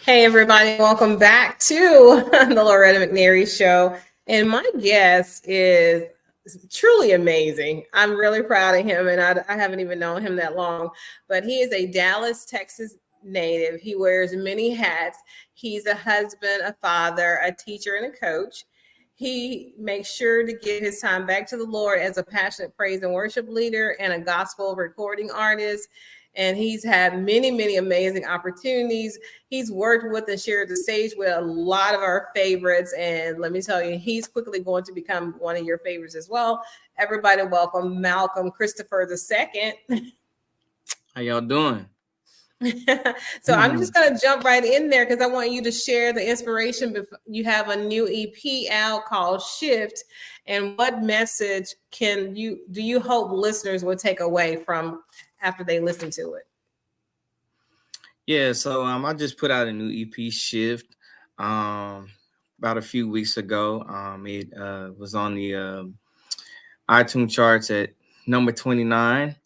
Hey, everybody, welcome back to the Loretta McNary Show. And my guest is truly amazing. I'm really proud of him, and I haven't even known him that long, but he is a Dallas, Texas native. He wears many hats. He's a husband, a father, a teacher, and a coach. He makes sure to give his time back to the Lord as a passionate praise and worship leader and a gospel recording artist. And he's had many, many amazing opportunities. He's worked with and shared the stage with a lot of our favorites. And let me tell you, he's quickly going to become one of your favorites as well. Everybody, welcome Malcom Christopher II. How y'all doing? So I'm just going to jump right in there because I want you to share the inspiration. You have a new EP out called Shift. And what message do you hope listeners will take away from after they listen to it? Yeah, so I just put out a new EP, Shift, about a few weeks ago. It was on the iTunes charts at number 29.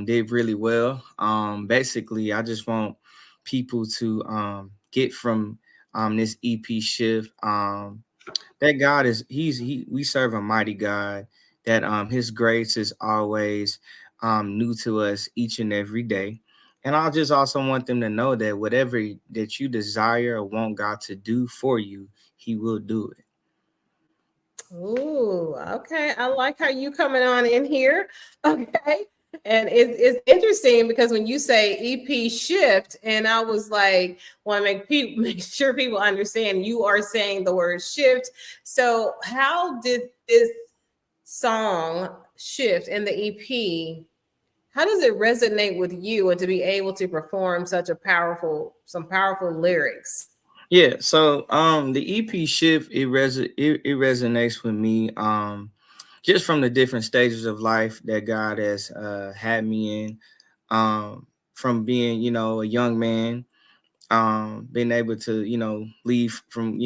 Did really well. Basically, I just want people to get from this EP Shift that God is we serve a mighty God, that his grace is always new to us each and every day. And I just also want them to know that whatever that you desire or want God to do for you, he will do it. Ooh, okay. I like how you coming on in here. Okay. And it's interesting because when you say EP shift, and I was like, want to make sure people understand you are saying the word shift. So how did this song shift in the EP? How does it resonate with you and to be able to perform some powerful lyrics? Yeah, so the EP Shift, it resonates with me just from the different stages of life that God has had me in, from being, a young man, being able to, leave from,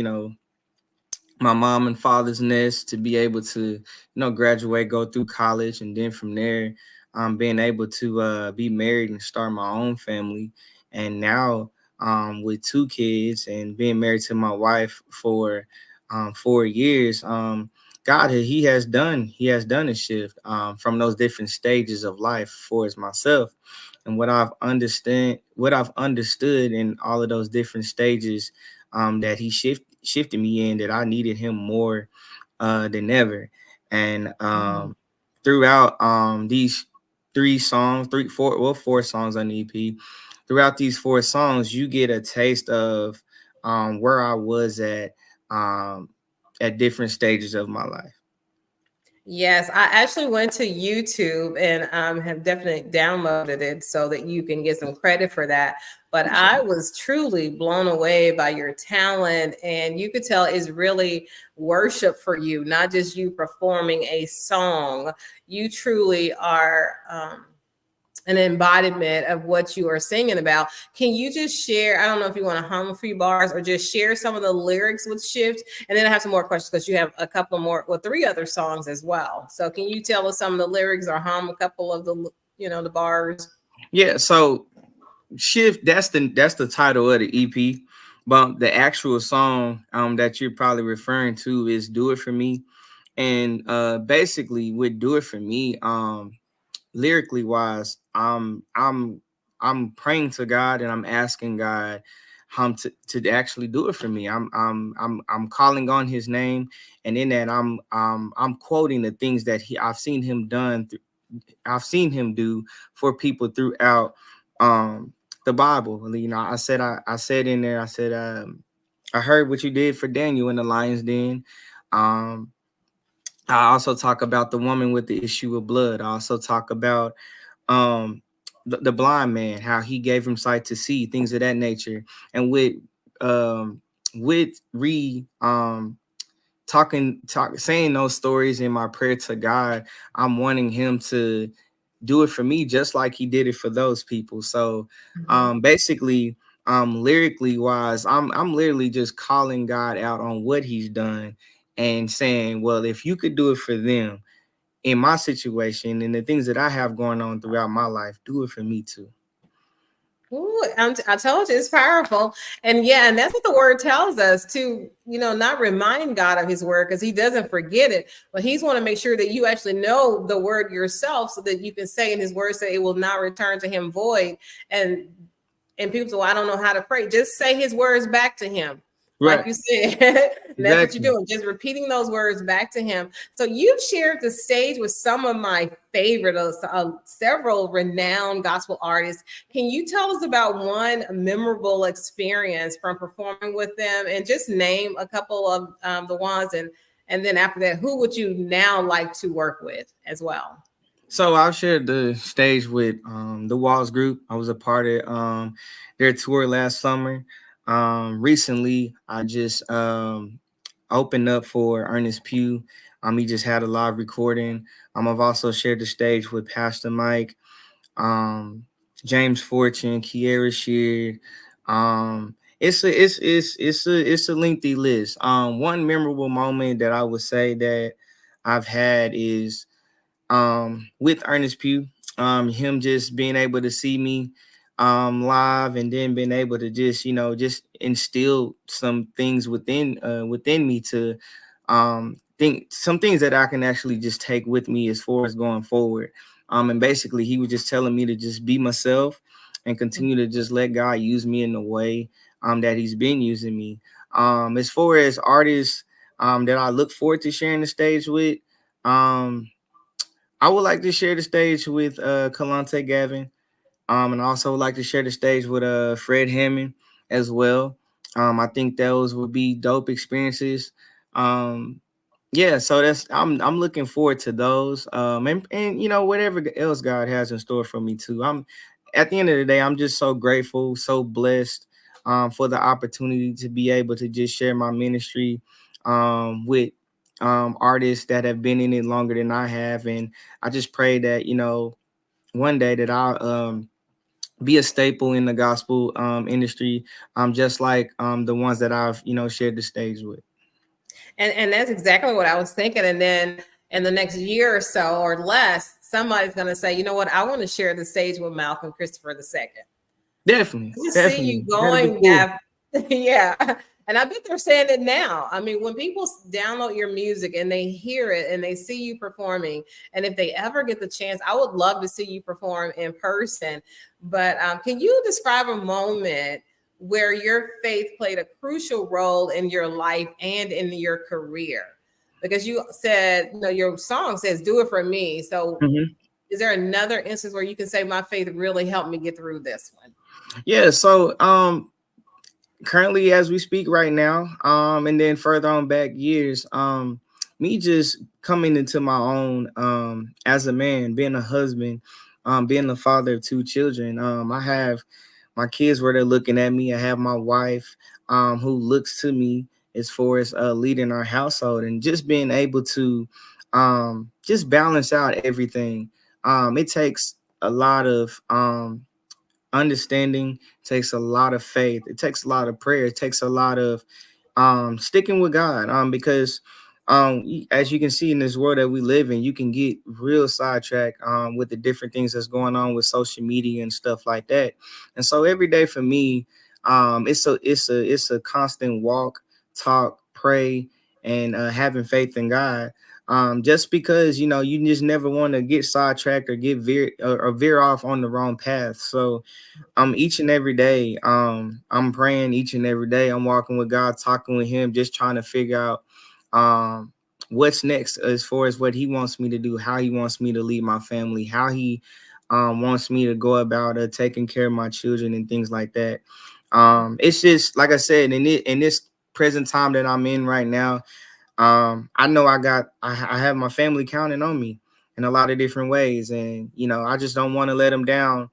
my mom and father's nest to be able to, graduate, go through college, and then from there, being able to be married and start my own family. And now, with two kids and being married to my wife for 4 years, he has done a shift from those different stages of life for as myself. And what I've understood in all of those different stages, that he shifted me in, that I needed him more than ever. And throughout these four songs on the EP, throughout these four songs, you get a taste of where I was at different stages of my life. Yes, I actually went to YouTube and have definitely downloaded it so that you can get some credit for that. But I was truly blown away by your talent, and you could tell it's really worship for you, not just you performing a song. You truly are. An embodiment of what you are singing about. Can you just share? I don't know if you want to hum a few bars or just share some of the lyrics with Shift, and then I have some more questions because you have a couple more, well, three other songs as well. So can you tell us some of the lyrics or hum a couple of the bars? Yeah, so Shift, that's the title of the EP, but the actual song that you're probably referring to is Do It For Me. And basically with Do It For Me, lyrically wise, I'm praying to God and I'm asking God to actually do it for me. I'm calling on his name, and in that I'm quoting the things that I've seen him do for people throughout the Bible. I said in there, I heard what you did for Daniel in the lion's den. Um I also talk about the woman with the issue of blood. I also talk about um the blind man, how he gave him sight to see, things of that nature. And um with re saying those stories in my prayer to God, I'm wanting him to do it for me just like he did it for those people. So basically, lyrically wise, I'm literally just calling God out on what he's done and saying, well, if you could do it for them in my situation and the things that I have going on throughout my life, do it for me too. Ooh, I told you it's powerful. And yeah, and that's what the word tells us to, not remind God of his word because he doesn't forget it, but he's want to make sure that you actually know the word yourself so that you can say in his word, say it will not return to him void. And people say, well, I don't know how to pray. Just say his words back to him. Like Right. you said, that's what you're doing, just repeating those words back to him. So you've shared the stage with some of my favorite, several renowned gospel artists. Can you tell us about one memorable experience from performing with them, and just name a couple of the ones, and then after that, who would you now like to work with as well? So I shared the stage with the Walls Group. I was a part of their tour last summer. Recently, I just opened up for Ernest Pugh. He just had a live recording. I've also shared the stage with Pastor Mike, James Fortune, Kierra Sheard. It's a lengthy list. One memorable moment that I would say that I've had is with Ernest Pugh, him just being able to see me live, and then being able to just instill some things within me to think some things that I can actually just take with me as far as going forward. And basically he was just telling me to just be myself and continue to just let God use me in the way that he's been using me. As far as artists that I look forward to sharing the stage with, I would like to share the stage with Kalante Gavin. And I also would like to share the stage with Fred Hammond as well. I think those would be dope experiences. Um, yeah, so I'm looking forward to those. And whatever else God has in store for me too. I'm At the end of the day, I'm just so grateful, so blessed for the opportunity to be able to just share my ministry with artists that have been in it longer than I have. And I just pray that, one day that I'll be a staple in the gospel industry, just like the ones that I've, shared the stage with. And that's exactly what I was thinking. And then in the next year or so or less, somebody's going to say, you know what, I want to share the stage with Malcom Christopher II. Definitely. I just see you That'll be going cool. yeah. And I bet they're saying it now. I mean, when people download your music and they hear it and they see you performing, and if they ever get the chance, I would love to see you perform in person. But can you describe a moment where your faith played a crucial role in your life and in your career? Because you said, your song says, "Do it for me." So Mhm. is there another instance where you can say my faith really helped me get through this one? Yeah. So currently as we speak right now, and then further on back years, me just coming into my own as a man, being a husband, being the father of two children. I have my kids where they're looking at me. I have my wife who looks to me as far as leading our household, and just being able to just balance out everything. It takes a lot of understanding, takes a lot of faith, it takes a lot of prayer, it takes a lot of sticking with God, because as you can see in this world that we live in, you can get real sidetracked with the different things that's going on with social media and stuff like that. And so every day for me, it's a constant walk, talk, pray, and having faith in God. Just because you just never want to get sidetracked or get veer off on the wrong path. So each and every day, I'm praying each and every day. I'm walking with God, talking with him, just trying to figure out what's next as far as what he wants me to do, how he wants me to lead my family, how he wants me to go about taking care of my children and things like that. It's just like I said, in this present time that I'm in right now, I know I have my family counting on me in a lot of different ways, and I just don't want to let them down.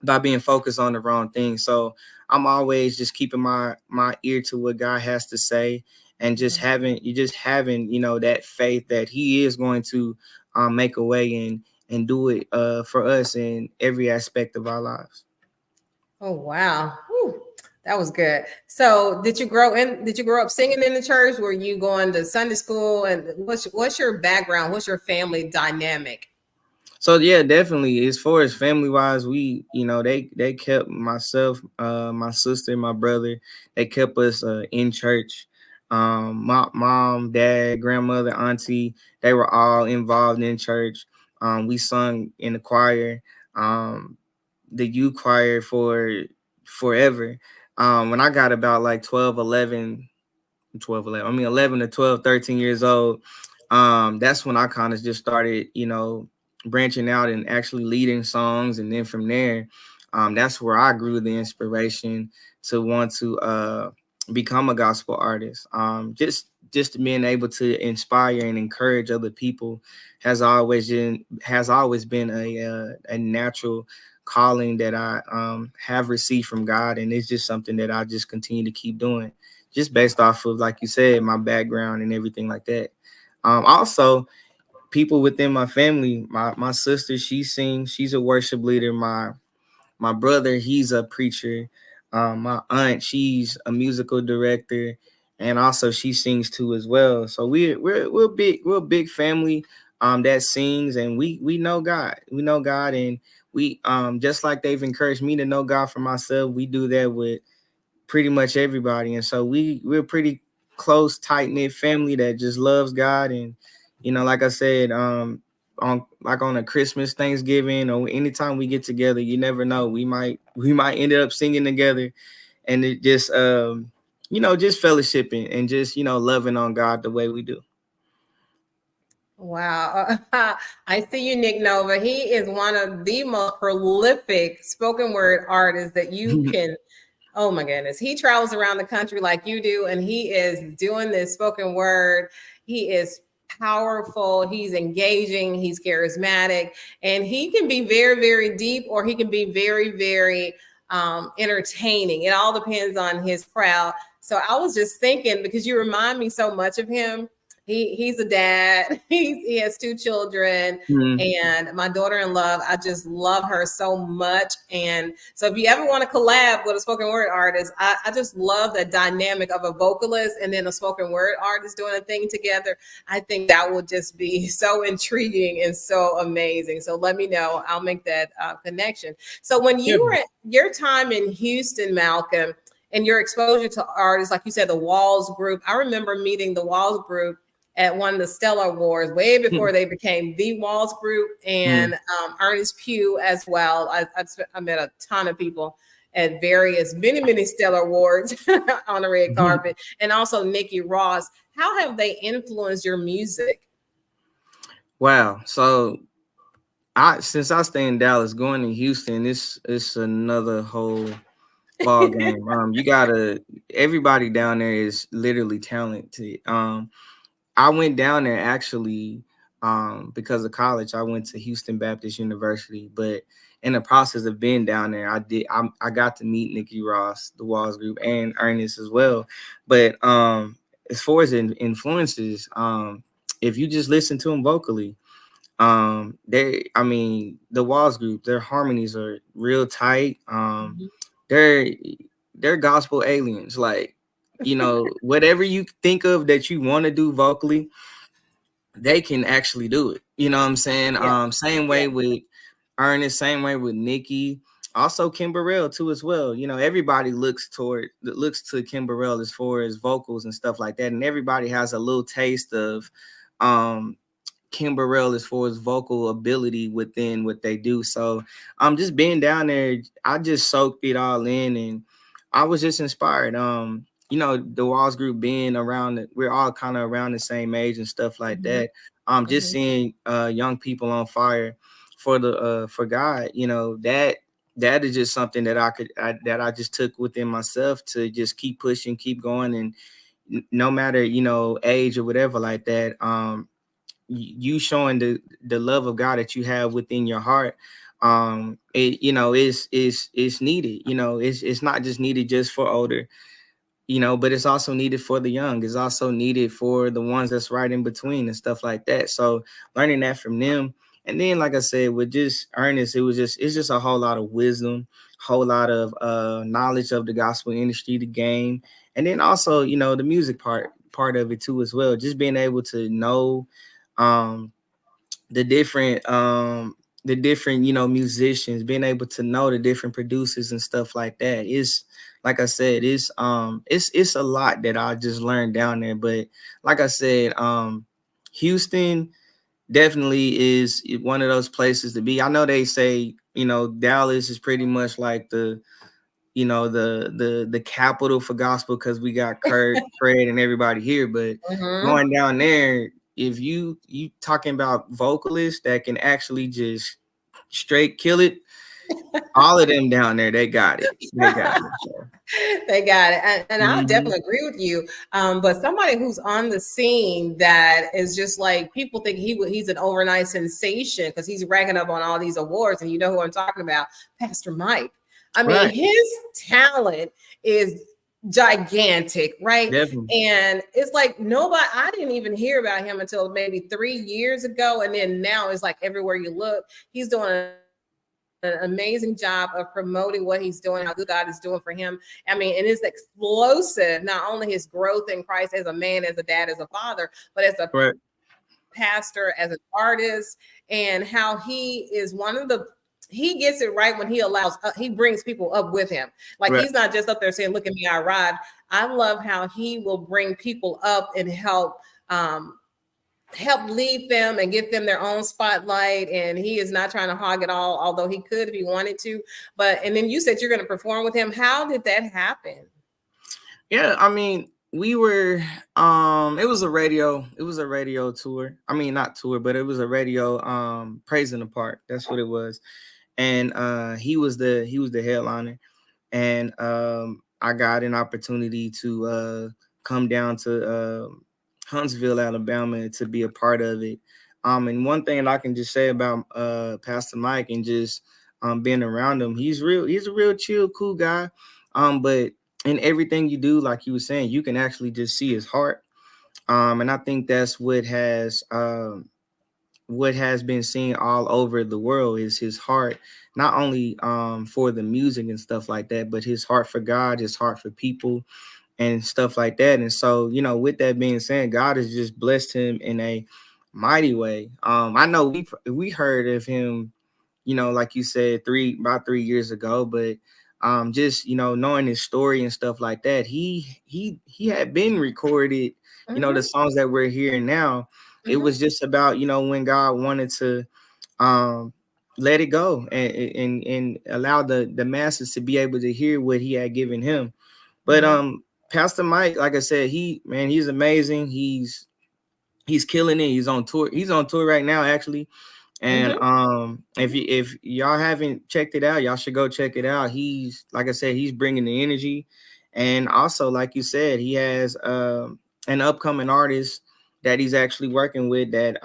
By being focused on the wrong thing. So I'm always just keeping my ear to what God has to say, and just having that faith that he is going to make a way and do it for us in every aspect of our lives. Oh, wow. Whew. That was good. So did you grow up singing in the church? Were you going to Sunday school? And what's your background? What's your family dynamic? So yeah, definitely. As far as family wise, we, they kept myself, my sister, my brother, they kept us in church. My mom, dad, grandmother, auntie, they were all involved in church. We sung in the choir, um, the youth choir for forever. When I got about like 11 to 12, 13 years old, that's when I kind of just started, branching out and actually leading songs. And then from there, that's where I grew the inspiration to want to become a gospel artist. Just being able to inspire and encourage other people has always been a natural calling that I have received from God, and it's just something that I just continue to keep doing, just based off of, like you said, my background and everything like that. Also, people within my family, my sister, she sings, she's a worship leader. My brother, he's a preacher. My aunt, she's a musical director, and also she sings too as well. So we're a big family that sings, and we know God. We know God, and we just like they've encouraged me to know God for myself, we do that with pretty much everybody. And so we're pretty close, tight knit family that just loves God. And like I said, on a Christmas, Thanksgiving, or anytime we get together, you never know, we might end up singing together, and it just just fellowshipping and just loving on God the way we do. Wow. I see you, Nick Nova. He is one of the most prolific spoken word artists that you can. Oh my goodness. He travels around the country like you do, and he is doing this spoken word. He is powerful. He's engaging. He's charismatic, and he can be very, very deep, or he can be very, very entertaining. It all depends on his crowd. So I was just thinking, because you remind me so much of him. He's a dad. He has two children, Mhm. and my daughter in love. I just love her so much. And so if you ever want to collab with a spoken word artist, I just love the dynamic of a vocalist and then a spoken word artist doing a thing together. I think that would just be so intriguing and so amazing. So let me know. I'll make that connection. So when you were at your time in Houston, Malcom, and your exposure to artists, like you said, the Walls Group, I remember meeting the Walls Group at one of the Stellar Awards way before they became the Walls Group, and Ernest Pugh as well. I met a ton of people at various, many, many Stellar Awards on the red carpet, and also Nikki Ross. How have they influenced your music? Wow. So since I stay in Dallas, going to Houston, it's another whole ball game. You gotta Everybody down there is literally talented. I went down there actually because of college. I went to Houston Baptist University, but in the process of being down there, I got to meet Nikki Ross, the Walls Group, and Ernest as well. But as far as influences, if you just listen to them vocally, the Walls Group, their harmonies are real tight. They're they're gospel aliens. Like, whatever you think of that you want to do vocally, they can actually do it. You know what I'm saying? Yeah, Same yeah. way with Ernest, same way with Nikki, also Kim Burrell too as well. Everybody looks to Kim Burrell as far as vocals and stuff like that, and everybody has a little taste of um Kim Burrell as far as vocal ability within what they do. So just being down there, I just soaked it all in, and I was just inspired. The Walls Group being around, we're all kind of around the same age and stuff like that. Just seeing young people on fire for God, that is just something that that I just took within myself to just keep pushing, keep going, and no matter age or whatever like that. You showing the love of God that you have within your heart, it's needed. It's not just needed just for older, but it's also needed for the young. It's also needed for the ones that's right in between and stuff like that. So learning that from them. And then, like I said, with just Ernest, it's just a whole lot of wisdom, whole lot of knowledge of the gospel industry, the game, and then also, the music part of it too as well. Just being able to know um the different the different, musicians, being able to know the different producers and stuff like that. Is, like I said, it's a lot that I just learned down there. But like I said, Houston definitely is one of those places to be. I know they say, Dallas is pretty much like the capital for gospel because we got Kurt, Fred, and everybody here. But going down there, if you talking about vocalists that can actually just straight kill it, all of them down there, they got it. They got it. So. They got it. And I definitely agree with you. But somebody who's on the scene that is just like, people think he's an overnight sensation because he's racking up on all these awards. And you know who I'm talking about, Pastor Mike. I mean, his talent is gigantic, right? Definitely. And it's like I didn't even hear about him until maybe 3 years ago. And then now it's like everywhere you look, he's doing an amazing job of promoting what he's doing, how good God is doing for him. I mean, and it's explosive, not only his growth in Christ as a man, as a dad, as a father, but as a pastor, as an artist, and how he is he gets it right when he he brings people up with him. Like he's not just up there saying, look at me, I ride. I love how he will bring people up and help lead them and give them their own spotlight. And he is not trying to hog it all, although he could if he wanted to. And then you said you're going to perform with him. How did that happen? Yeah, I mean, we were it was a radio tour. I mean, not tour, but it was a radio Praise in the Park. That's what it was. And he was the headliner. And I got an opportunity to come down to Huntsville, Alabama, to be a part of it. And one thing that I can just say about Pastor Mike and just being around him, he's a real chill, cool guy. But in everything you do, like you were saying, you can actually just see his heart. And I think that's what has been seen all over the world is his heart, not only for the music and stuff like that, but his heart for God, his heart for people and stuff like that. And so, with that being said, God has just blessed him in a mighty way. I know we heard of him, like you said, about 3 years ago, but just knowing his story and stuff like that, he had been recorded, the songs that we're hearing now. It was just about, when God wanted to let it go and allow the masses to be able to hear what he had given him. But Pastor Mike, like I said, he's amazing. He's killing it. He's on tour. He's on tour right now, actually. And if y'all haven't checked it out, y'all should go check it out. He's, like I said, he's bringing the energy. And also, like you said, he has an upcoming artist that he's actually working with that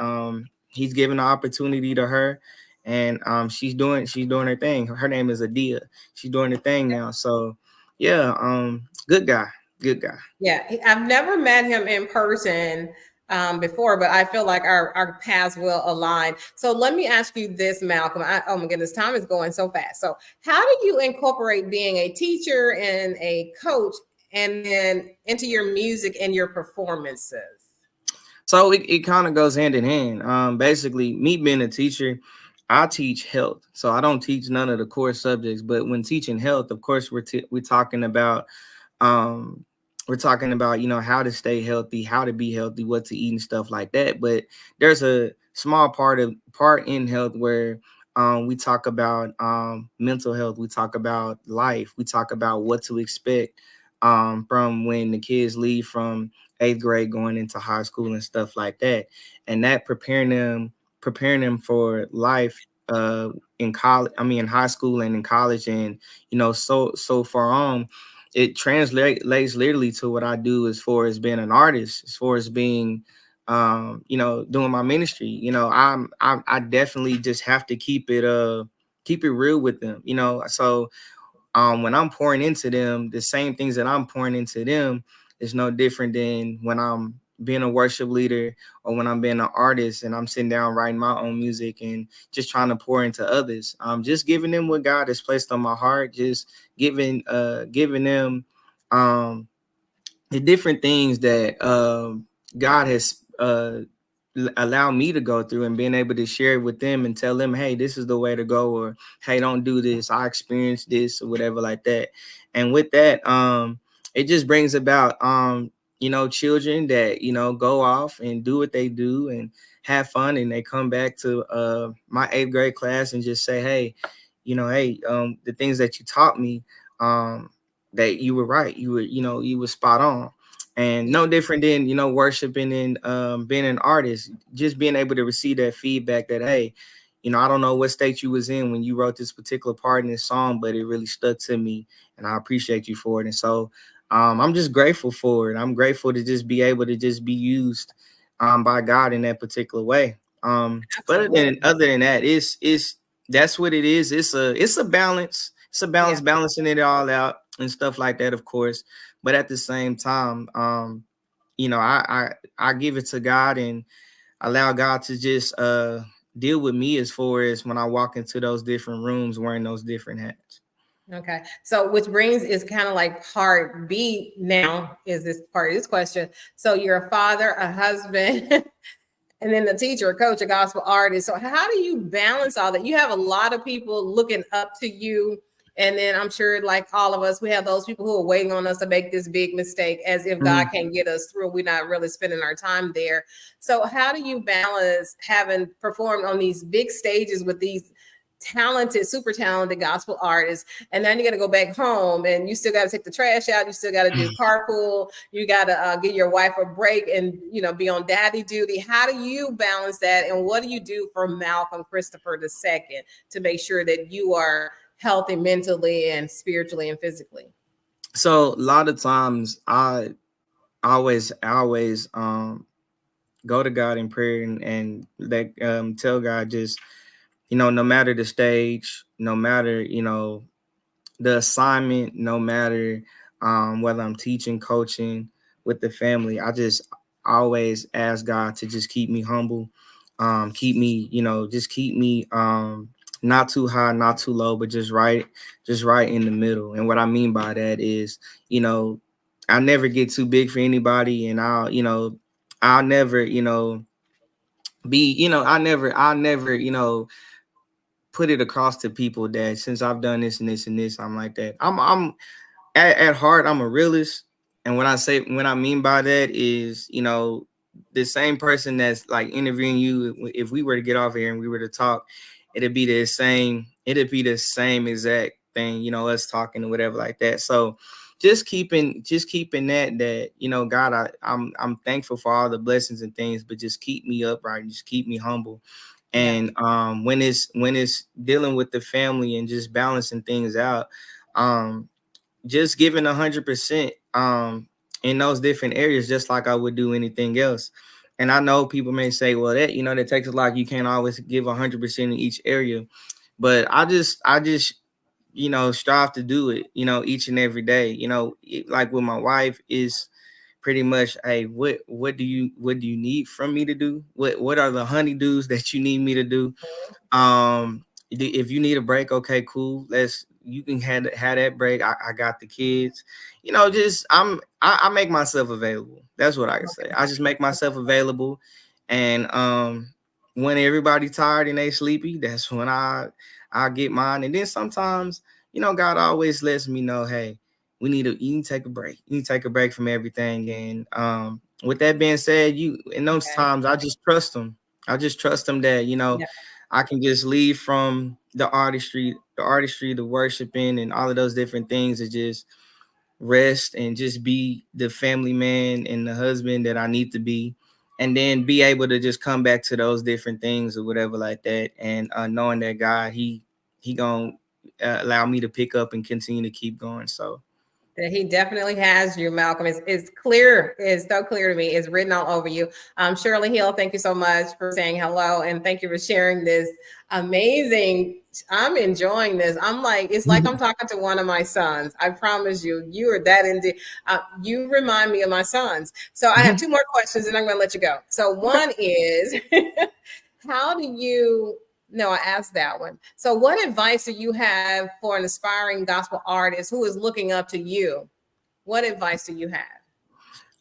he's giving the opportunity to her. And she's doing her thing. Her name is Adia. She's doing her thing now. So yeah, good guy. Yeah, I've never met him in person before, but I feel like our paths will align. So let me ask you this, Malcom. Oh my goodness, time is going so fast. So how do you incorporate being a teacher and a coach and then into your music and your performances? So it kind of goes hand in hand. Basically, me being a teacher, I teach health. So I don't teach none of the core subjects, but when teaching health, of course, we're talking about how to stay healthy, how to be healthy, what to eat and stuff like that. But there's a small part in health where we talk about mental health, we talk about life, we talk about what to expect from when the kids leave from 8th grade going into high school and stuff like that. And that preparing them for life in high school and in college, and so far on. It translates literally to what I do as far as being an artist, as far as being doing my ministry. I definitely just have to keep it real with them, so when I'm pouring into them, the same things that I'm pouring into them is no different than when I'm being a worship leader or when I'm being an artist and I'm sitting down writing my own music and just trying to pour into others. Just giving them what God has placed on my heart, just giving them the different things that God has allow me to go through, and being able to share it with them and tell them, hey, this is the way to go, or hey, don't do this, I experienced this, or whatever like that. And with that, it just brings about children that go off and do what they do and have fun, and they come back to my 8th grade class and just say, hey, the things that you taught me, that you were right, you were spot on. And no different than worshiping and being an artist, just being able to receive that feedback that, hey, I don't know what state you was in when you wrote this particular part in this song, but it really stuck to me, and I appreciate you for it. And so I'm just grateful for it. I'm grateful to just be able to just be used by God in that particular way. But other than that, it's that's what it is. It's a balance. It's a balance, balancing it all out and stuff like that, of course. But at the same time, I give it to God and allow God to just deal with me as far as when I walk into those different rooms wearing those different hats. Okay. So which brings is kind of like part B now, is this part of this question. So you're a father, a husband, and then a teacher, a coach, a gospel artist. So how do you balance all that? You have a lot of people looking up to you. And then I'm sure, like all of us, we have those people who are waiting on us to make this big mistake, as if God can't get us through. We're not really spending our time there. So how do you balance having performed on these big stages with these talented, super talented gospel artists, and then you got to go back home and you still got to take the trash out, you still got to do carpool, you got to give your wife a break and be on daddy duty? How do you balance that, and what do you do for Malcom Christopher II to make sure that you are healthy mentally and spiritually and physically? So a lot of times I always go to God in prayer and tell God, just no matter the stage, no matter the assignment, no matter whether I'm teaching, coaching with the family, I just always ask God to just keep me humble, keep me just keep me not too high, not too low, but just right in the middle. And what I mean by that is, I never get too big for anybody, and I'll never be I'll never put it across to people that since I've done this and this and this, I'm like that. I'm at heart, I'm a realist. And when I mean by that is, the same person that's like interviewing you, if we were to get off here and we were to talk, it'd be the same exact thing, us talking or whatever like that. So just keeping that, God, I'm thankful for all the blessings and things, but just keep me upright and just keep me humble. And when it's dealing with the family and just balancing things out, just giving 100% in those different areas, just like I would do anything else. And I know people may say, well, that takes a lot. You can't always give 100% in each area, but I just strive to do it, each and every day. Like with my wife is pretty much, hey, what do you need from me to do? What are the honeydews that you need me to do? If you need a break, okay, cool. You can have that break. I got the kids. Just I make myself available. That's what I can say. I just make myself available. And when everybody tired and they sleepy, that's when I get mine. And then sometimes, God always lets me know, hey, you need to take a break. You need to take a break from everything. And with that being said, in those times, I just trust them. I just trust them that, I can just leave from the artistry, the worshiping, and all of those different things, to just rest and just be the family man and the husband that I need to be, and then be able to just come back to those different things or whatever like that. And knowing that God, he gonna allow me to pick up and continue to keep going. So. That he definitely has you, Malcom. It's clear. It's so clear to me. It's written all over you. Shirley Hill, thank you so much for saying hello. And thank you for sharing this amazing. I'm enjoying this. It's like I'm talking to one of my sons. I promise you, you are that indeed. You remind me of my sons. So I have two more questions and I'm going to let you go. So one is, how do you... No, I asked that one. So what advice do you have for an aspiring gospel artist who is looking up to you? What advice do you have?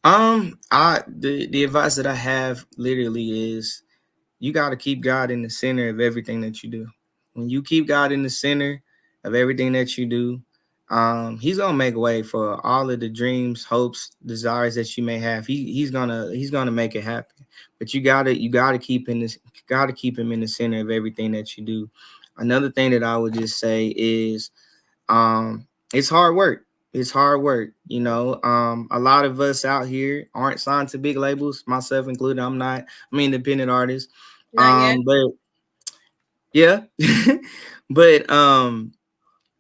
The advice that I have literally is you got to keep God in the center of everything that you do. When you keep God in the center of everything that you do, He's gonna make a way for all of the dreams, hopes, desires that you may have. He's gonna make it happen. But you gotta keep Him in the center of everything that you do. Another thing that I would just say is it's hard work. It's hard work. A lot of us out here aren't signed to big labels, myself included. I'm an independent artist. Not yet. But yeah. But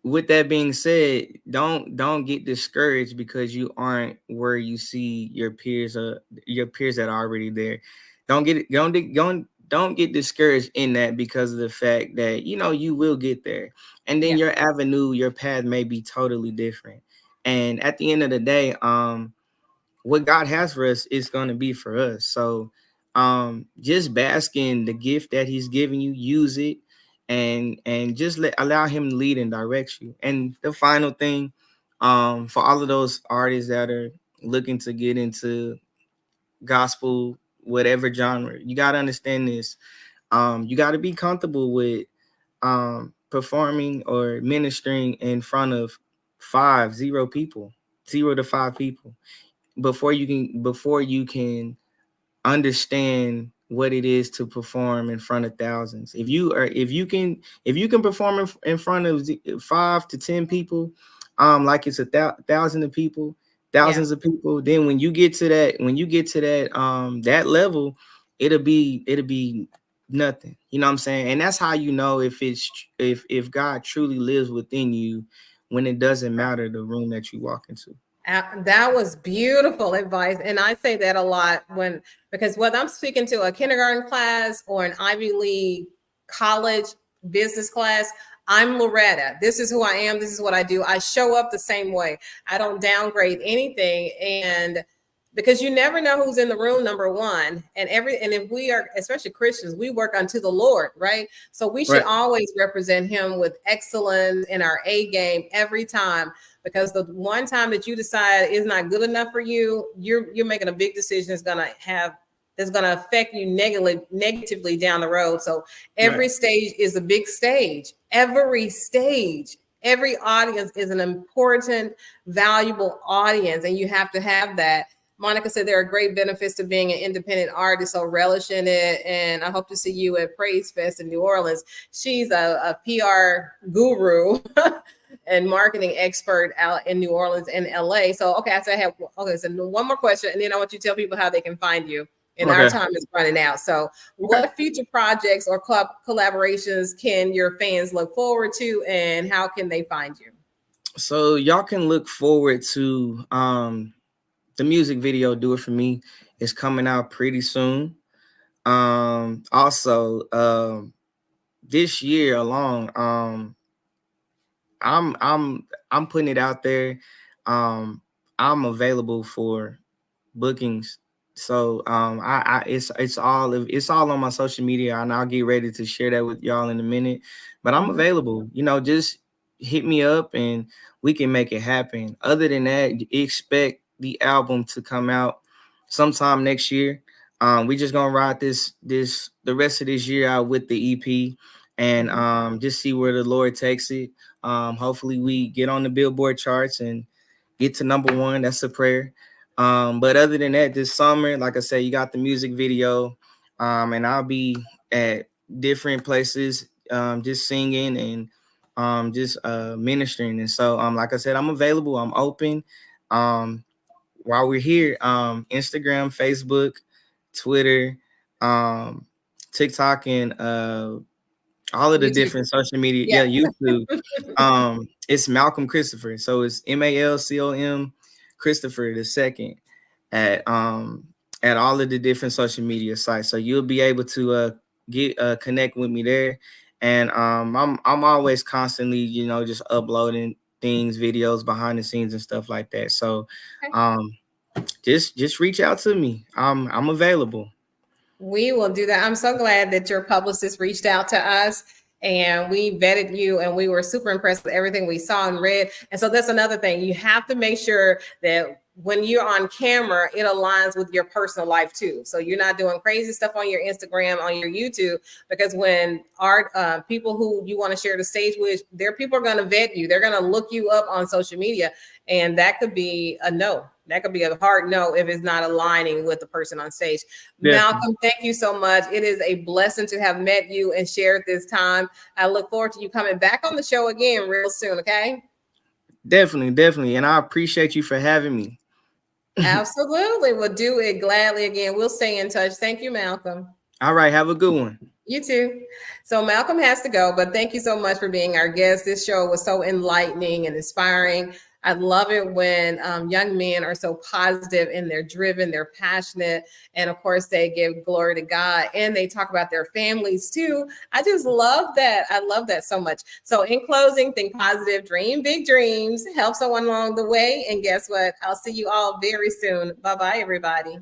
with that being said, don't get discouraged because you aren't where you see your peers that are already there. Don't get discouraged in that because of the fact that you will get there. And then Yeah. your avenue, your path may be totally different. And at the end of the day, what God has for us is going to be for us. So just bask in the gift that He's giving you, use it, and just allow Him to lead and direct you. And the final thing, for all of those artists that are looking to get into gospel, whatever genre, you got to understand this. You got to be comfortable with performing or ministering in front of 0 to 5 people before you can understand what it is to perform in front of thousands. If you can perform in front of 5 to 10 people, like it's thousand of people, Yeah. thousands of people, then when you get to that level, it'll be nothing. You know what I'm saying? And that's how you know if God truly lives within you, when it doesn't matter the room that you walk into. That was beautiful advice. And I say that a lot because whether I'm speaking to a kindergarten class or an Ivy League college business class, I'm Loretta. This is who I am. This is what I do. I show up the same way. I don't downgrade anything. And because you never know who's in the room, number one. And if we are, especially Christians, we work unto the Lord, right? So we should Right. always represent Him with excellence in our A game every time, because the one time that you decide is not good enough for you, you're making a big decision that's going to affect you negatively down the road. So every Right. stage is a big stage. Every audience is an important, valuable audience, and you have to have that. Monica said there are great benefits to being an independent artist, so relish in it. And I hope to see you at Praise Fest in New Orleans. She's a PR guru and marketing expert out in New Orleans and LA. So, okay, so one more question, and then I want you to tell people how they can find you. And our Okay. time is running out. So, Okay. what future projects or collaborations can your fans look forward to, and how can they find you? So y'all can look forward to the music video "Do It For Me" is coming out pretty soon. Also, this year alone, I'm putting it out there. I'm available for bookings. So it's all on my social media, and I'll get ready to share that with y'all in a minute. But I'm Mhm. available. Just hit me up and we can make it happen. Other than that, expect the album to come out sometime next year. We just gonna ride the rest of this year out with the EP, and Mhm. just see where the Lord takes it. Hopefully we get on the Billboard charts and get to number one. That's a prayer. But other than that, this summer, like I said, you got the music video, and I'll be at different places, just singing and just ministering. And so, like I said, I'm available. I'm open. Um, while we're here, Instagram, Facebook, Twitter, um, TikTok, and all of the YouTube. different social media. Yeah. Yeah, YouTube. It's Malcom Christopher. So it's Malcom Christopher II at all of the different social media sites. So you'll be able to get connect with me there. And I'm always constantly, just uploading things, videos, behind the scenes and stuff like that. So Okay. um just reach out to me. I'm available. We will do that. I'm so glad that your publicist reached out to us. and we vetted you, and we were super impressed with everything we saw and read. And so that's another thing. You have to make sure that when you're on camera, it aligns with your personal life too. So you're not doing crazy stuff on your Instagram, on your YouTube, because when people who you want to share the stage with, people are going to vet you. They're going to look you up on social media, and that could be a no. That could be a hard no if it's not aligning with the person on stage. Definitely. Malcom, thank you so much. It is a blessing to have met you and shared this time. I look forward to you coming back on the show again real soon, okay? Definitely. And I appreciate you for having me. Absolutely. We'll do it gladly again. We'll stay in touch. Thank you, Malcom. All right. Have a good one. You too. So Malcom has to go, but thank you so much for being our guest. This show was so enlightening and inspiring. I love it when young men are so positive and they're driven, they're passionate, and of course they give glory to God and they talk about their families too. I just love that. I love that so much. So in closing, think positive, dream big dreams, help someone along the way. And guess what? I'll see you all very soon. Bye-bye, everybody.